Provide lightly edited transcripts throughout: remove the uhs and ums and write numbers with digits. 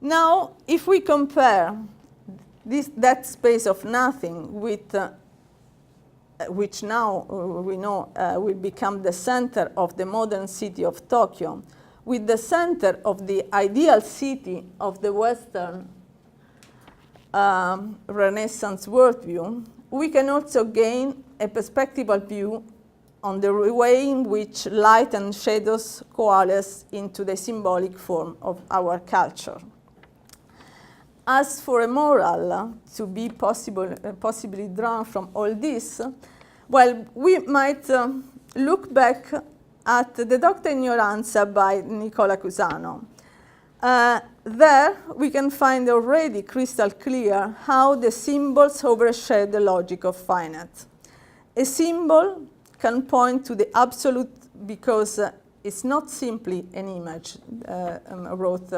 Now, if we compare that space of nothing with which now we know will become the center of the modern city of Tokyo, with the center of the ideal city of the Western Renaissance worldview, we can also gain a perspectival view on the way in which light and shadows coalesce into the symbolic form of our culture. As for a moral to be possibly drawn from all this, well, we might look back at the Docta Ignoranza by Nicola Cusano. There we can find already crystal clear how the symbols overshadow the logic of finite. A symbol can point to the absolute because it's not simply an image, wrote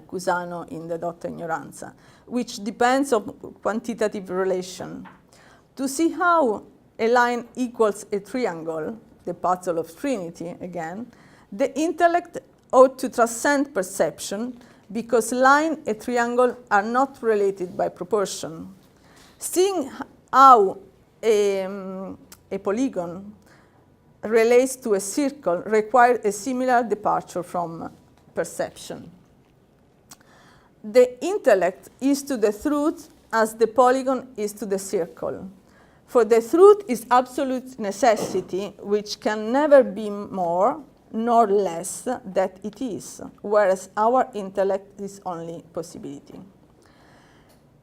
Cusano in the Docta Ignoranza, which depends on quantitative relation. To see how a line equals a triangle, the puzzle of Trinity again, the intellect ought to transcend perception because line and triangle are not related by proportion. Seeing how a polygon relates to a circle requires a similar departure from perception. The intellect is to the truth as the polygon is to the circle. For the truth is absolute necessity, which can never be more nor less than it is, whereas our intellect is only possibility.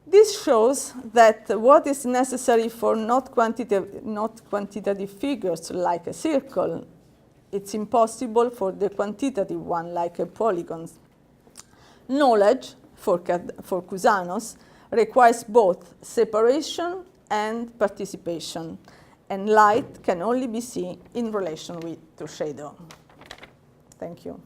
This shows that what is necessary for not quantitative figures like a circle, it's impossible for the quantitative one like a polygon. Knowledge, for Cusanos, requires both separation and participation, and light can only be seen in relation to shadow. Thank you.